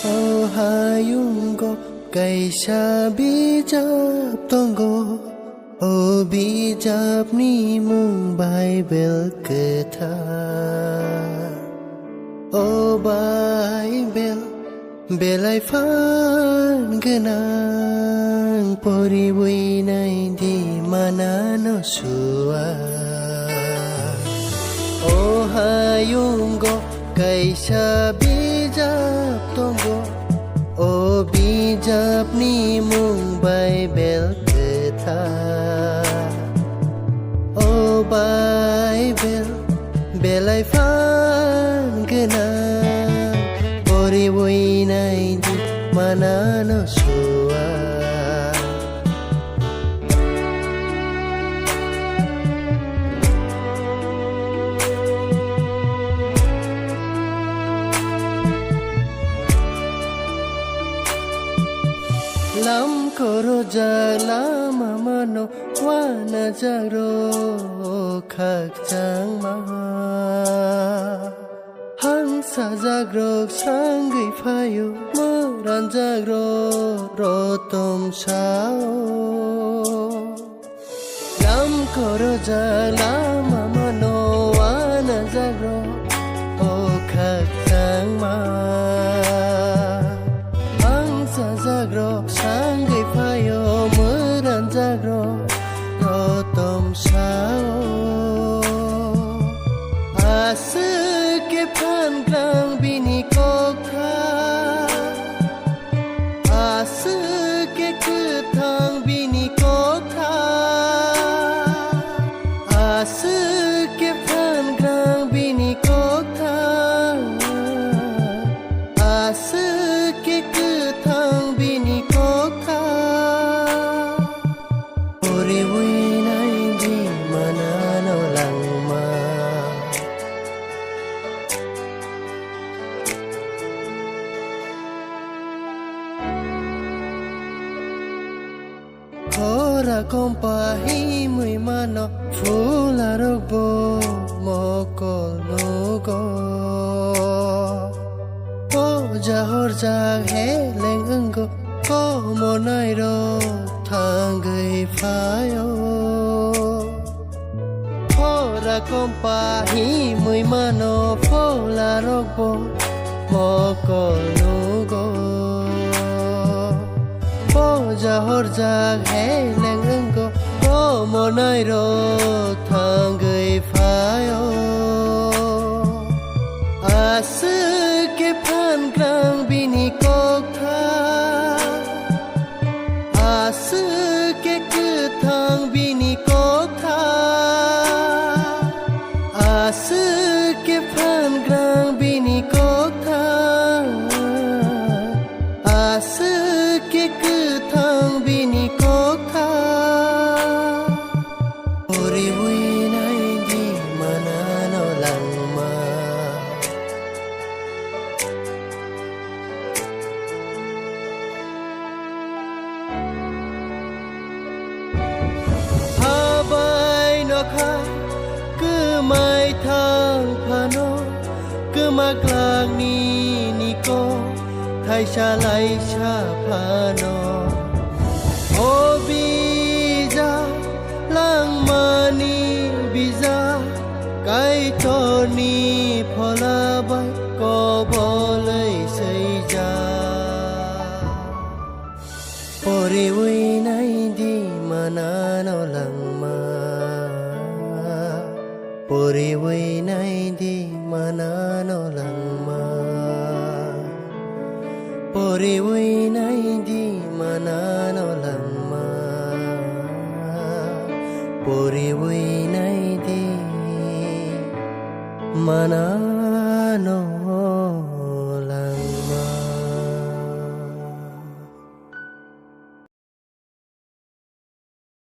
Oh hayungo kaisa bijab tongo Oh bijab ni mung Bible ketha Oh Bible belai fan genang poriwui nai di mana no sua Oh hayungo kaisa bijab tongo Oh bijab ni mung Bible ketha Oh Bible belai fan genang poriwui nai di mana no sua Lam koro jala mamano wana jagro khak chang ma Hansa jagro sangai phayo moran jagro rotom sao Lam koro jala mamano wana jagro khak chang ma Jagro sangai phayo meran jagro rotom sao Asuke phan grang bini kokha Asuke kuthang bini kokha Asuke phan grang bini kokha Asuke kuthang bini kokha poriwui nai di mana no langma Ora kompa hi mui mano fula rogbo mokol logo Jahor jag heleng enggo Komo nairo thangai phayo Hora kompa hi mui mano fola rogbo moko lugo Jahor jag heleng enggo Komo nairo thangai phayo Asuke phan grang bini kokha Asuke kuthang bini kokha Asuke phan grang bini kokha Asuke kuthang bini kokha poriwui nai di mana no langma Mai thang phano kemak lang ni niko thai sha lai sha phano o bija lang mani bija kai to ni phola bai ko bolai sei ja poriwui nai di mana no langma poriwui nai di mana no langma poriwui nai di mana no langma poriwui nai di mana no